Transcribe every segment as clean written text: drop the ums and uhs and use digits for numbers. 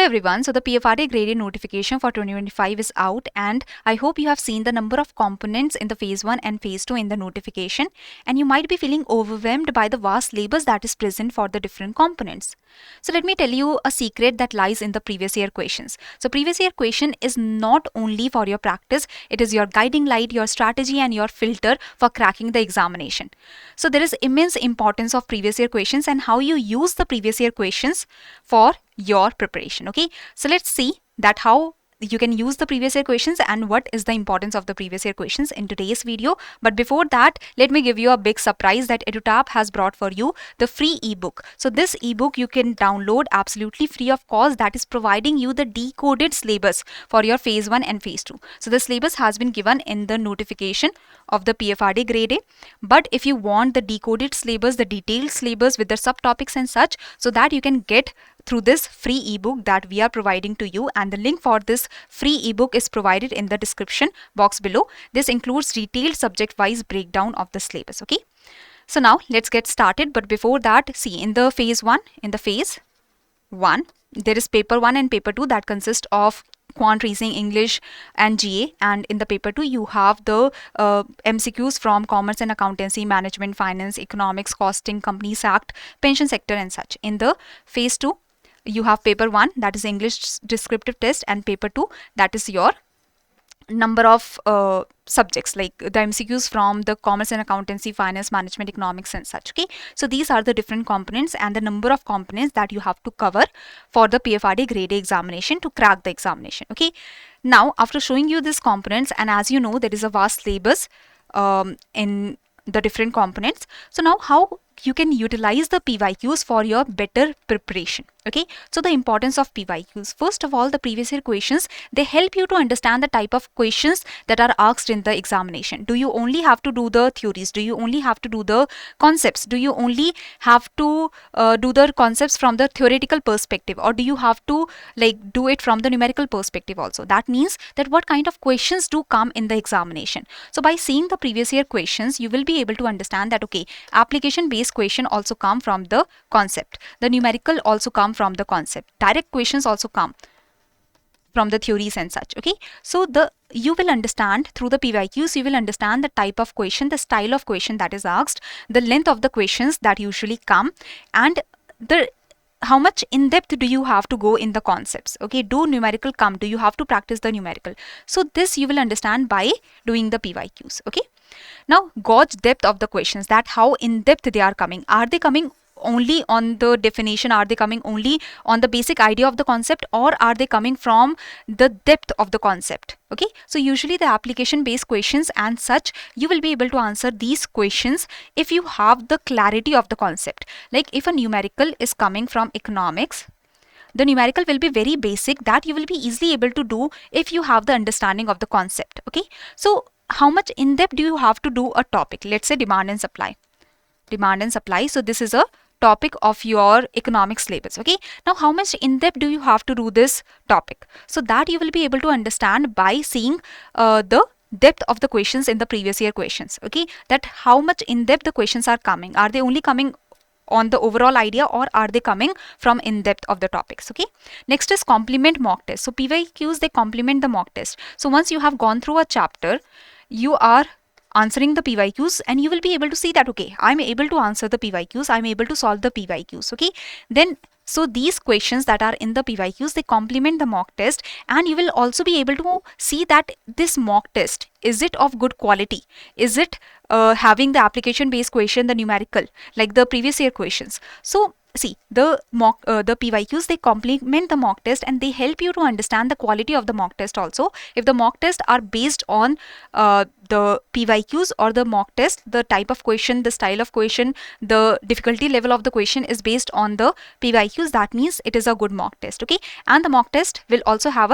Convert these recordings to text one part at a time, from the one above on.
everyone, so the PFRDA Grade A notification for 2025 is out, and I hope you have seen the number of components in the phase 1 and phase 2 in the notification, and you might be feeling overwhelmed by the vast syllabus that is present for the different components. So let me tell you a secret that lies in the previous year questions. So previous year question is not only for your practice, it is your guiding light, your strategy and your filter for cracking the examination. So there is immense importance of previous year questions and how you use the previous year questions for your preparation. Okay, so let's see that how you can use the previous year questions and what is the importance of the previous year questions in today's video. But before that, let me give you a big surprise that EduTap has brought for you the free ebook. So this ebook you can download absolutely free of cost, that is providing you the decoded syllabus for your phase 1 and phase 2. So the syllabus has been given in the notification of the PFRDA Grade A, but if you want the decoded syllabus, the detailed syllabus with the subtopics and such, so that you can get through this free ebook that we are providing to you, and the link for this free ebook is provided in the description box below. This includes detailed subject wise breakdown of the syllabus. Okay, so now let's get started. But before that, see, in the phase 1 there is paper 1 and paper 2 that consist of quant, reasoning, English and GA, and in the paper 2 you have the MCQs from commerce and accountancy, management, finance, economics, costing, companies act, pension sector and such. In the phase 2 you have paper 1, that is English descriptive test, and paper 2, that is your number of subjects like the MCQs from the commerce and accountancy, finance, management, economics and such. Okay, so these are the different components and the number of components that you have to cover for the PFRDA Grade A examination to crack the examination. Okay, now after showing you these components, and as you know there is a vast syllabus in the different components, so now how you can utilize the PYQs for your better preparation. Okay, so the importance of PYQs. First of all, the previous year questions, they help you to understand the type of questions that are asked in the examination. Do you only have to do the theories? Do you only have to do the concepts? Do you only have to do the concepts from the theoretical perspective, or do you have to like do it from the numerical perspective also? That means that what kind of questions do come in the examination. So by seeing the previous year questions, you will be able to understand that okay, application based question also come from the concept, the numerical also come from the concept, direct questions also come from the theories and such. Okay, so you will understand through the PYQs, you will understand the type of question, the style of question that is asked, the length of the questions that usually come, and the how much in depth do you have to go in the concepts. Okay, do numerical come, do you have to practice the numerical? So this you will understand by doing the PYQs. Okay, now gauge depth of the questions, that how in depth they are coming. Are they coming only on the definition? Are they coming only on the basic idea of the concept, or are they coming from the depth of the concept? Okay, so usually the application based questions and such, you will be able to answer these questions if you have the clarity of the concept. Like if a numerical is coming from economics, the numerical will be very basic, that you will be easily able to do if you have the understanding of the concept. Okay, so how much in depth do you have to do a topic? Let's say demand and supply. So this is a topic of your economics syllabus. Okay, now how much in depth do you have to do this topic? So that you will be able to understand by seeing the depth of the questions in the previous year questions. Okay, that how much in depth the questions are coming. Are they only coming on the overall idea, or are they coming from in depth of the topics? Okay, next is complement mock test. So PYQs, they complement the mock test. So once you have gone through a chapter, you are answering the PYQs and you will be able to see that okay, I'm able to answer the PYQs, I'm able to solve the PYQs. Okay, then so these questions that are in the PYQs, they complement the mock test, and you will also be able to see that this mock test, is it of good quality? Is it having the application based question, the numerical, like the previous year questions? So see, the PYQs, they complement the mock test and they help you to understand the quality of the mock test also. If the mock tests are based on the PYQs or the mock test, the type of question, the style of question, the difficulty level of the question is based on the PYQs, that means it is a good mock test. Okay, and the mock test will also have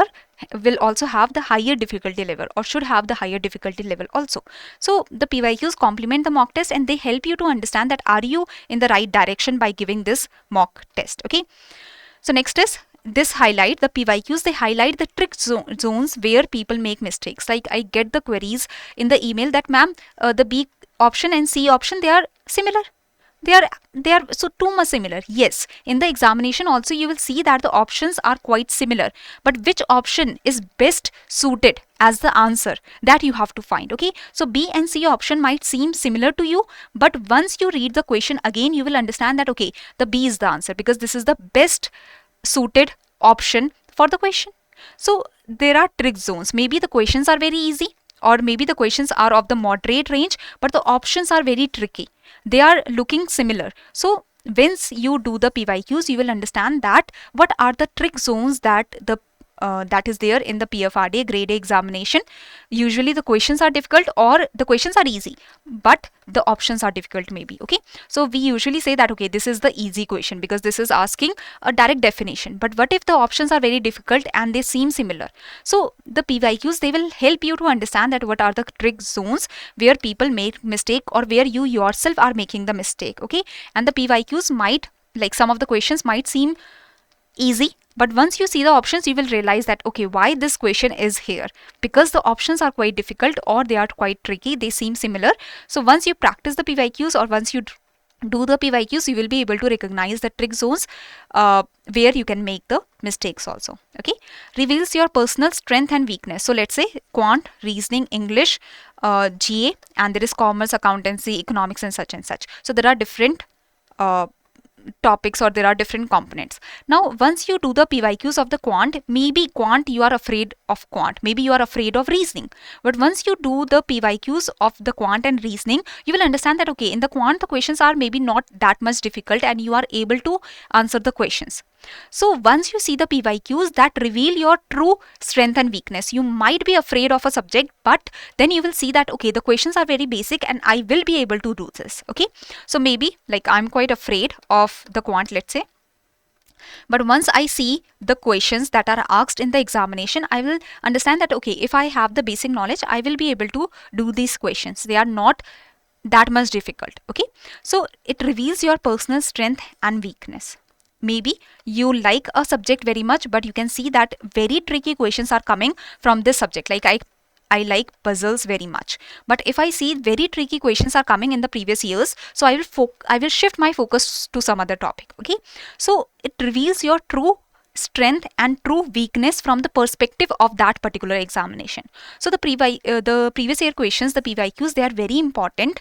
the higher difficulty level, or should have the higher difficulty level also. So the PYQs complement the mock test and they help you to understand that are you in the right direction by giving this mock test. Okay, so next is this highlight, the PYQs, they highlight the trick zones where people make mistakes. Like I get the queries in the email that ma'am, the B option and C option, they are similar. they are so too much similar. Yes, in the examination also you will see that the options are quite similar, but which option is best suited as the answer, that you have to find. Okay, so B and C option might seem similar to you, but once you read the question again you will understand that okay, the B is the answer because this is the best suited option for the question. So there are trick zones. Maybe the questions are very easy, or maybe the questions are of the moderate range, but the options are very tricky. They are looking similar. So once you do the PYQs, you will understand that what are the trick zones that is there in the PFRDA Grade A examination. Usually the questions are difficult or the questions are easy, but the options are difficult maybe. Okay, so we usually say that okay, this is the easy question because this is asking a direct definition. But what if the options are very difficult and they seem similar? So the PYQs, they will help you to understand that what are the trick zones where people make mistake or where you yourself are making the mistake. Okay, and the PYQs might, like some of the questions might seem easy, but once you see the options you will realize that okay, why this question is here, because the options are quite difficult or they are quite tricky, they seem similar. So once you practice the PYQs or once you do the PYQs, you will be able to recognize the trick zones where you can make the mistakes also. Okay, reveals your personal strength and weakness. So let's say quant, reasoning, English, GA, and there is commerce, accountancy, economics, and such. So there are different topics, or there are different components. Now once you do the PYQs of the quant, maybe quant you are afraid of quant, maybe you are afraid of reasoning, but once you do the PYQs of the quant and reasoning, you will understand that okay, in the quant the questions are maybe not that much difficult and you are able to answer the questions. So once you see the PYQs, that reveal your true strength and weakness. You might be afraid of a subject, but then you will see that okay, the questions are very basic and I will be able to do this. Okay, so maybe like I'm quite afraid of the quant, let's say, but once I see the questions that are asked in the examination, I will understand that okay, if I have the basic knowledge, I will be able to do these questions. They are not that much difficult. Okay, so it reveals your personal strength and weakness. Maybe you like a subject very much, but you can see that very tricky questions are coming from this subject. Like I like puzzles very much, but if I see very tricky questions are coming in the previous years, so I will shift my focus to some other topic. Okay, so it reveals your true strength and true weakness from the perspective of that particular examination. So the previous year questions, the PYQs, they are very important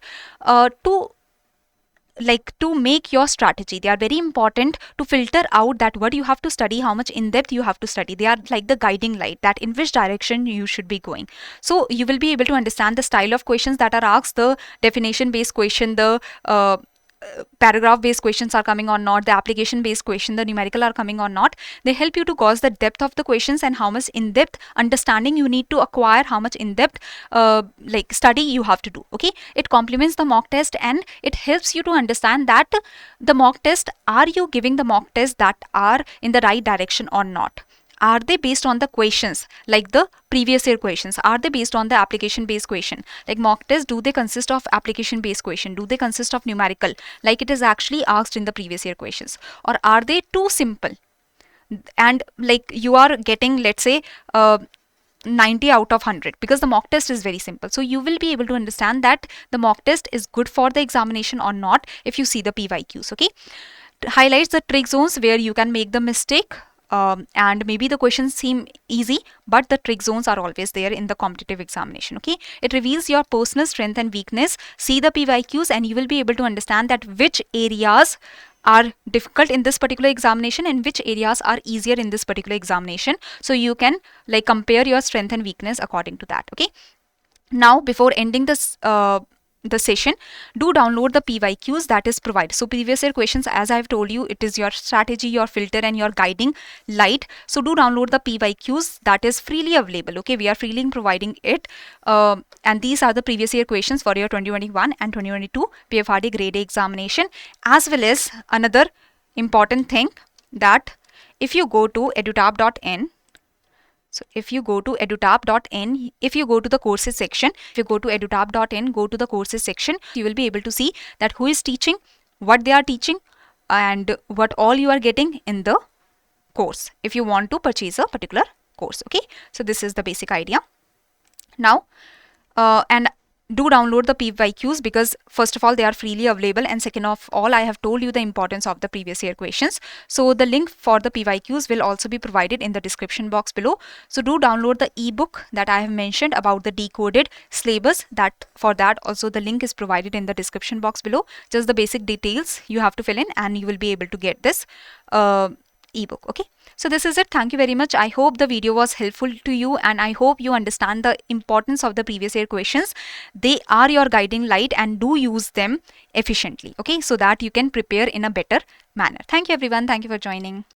to make your strategy. They are very important to filter out that what you have to study, how much in depth you have to study. They are like the guiding light that in which direction you should be going. So you will be able to understand the style of questions that are asked, the definition based question, the paragraph based questions are coming or not, the application based question, the numerical are coming or not. They help you to gauge the depth of the questions and how much in depth understanding you need to acquire, how much in depth like study you have to do. Okay, it complements the mock test and it helps you to understand that the mock test, are you giving the mock test that are in the right direction or not? Are they based on the questions like the previous year questions? Are they based on the application based question? Like mock test, do they consist of application based question? Do they consist of numerical like it is actually asked in the previous year questions? Or are they too simple and like you are getting, let's say, 90 out of 100 because the mock test is very simple? So you will be able to understand that the mock test is good for the examination or not if you see the PYQs. Okay, highlights the trick zones where you can make the mistake. And maybe the questions seem easy, but the trick zones are always there in the competitive examination. Okay, it reveals your personal strength and weakness. See the PYQs and you will be able to understand that which areas are difficult in this particular examination and which areas are easier in this particular examination, so you can like compare your strength and weakness according to that. Okay, now before ending this the session, do download the PYQs that is provided. So previous year questions, as I've told you, it is your strategy, your filter and your guiding light. So do download the PYQs that is freely available. Okay, we are freely providing it, and these are the previous year questions for your 2021 and 2022 PFRDA Grade A examination. As well as another important thing, that if you go to edutab.in, so if you go to edutab.in, if you go to the courses section, if you go to edutab.in, go to the courses section, you will be able to see that who is teaching, what they are teaching, and what all you are getting in the course if you want to purchase a particular course. Okay, so this is the basic idea. Now, and do download the PYQs, because first of all they are freely available, and second of all I have told you the importance of the previous year questions. So the link for the PYQs will also be provided in the description box below. So do download the ebook that I have mentioned about the decoded syllabus. That for that also the link is provided in the description box below. Just the basic details you have to fill in and you will be able to get this ebook. Okay, so this is it. Thank you very much. I hope the video was helpful to you, and I hope you understand the importance of the previous year questions. They are your guiding light, and do use them efficiently, okay, so that you can prepare in a better manner. Thank you everyone. Thank you for joining.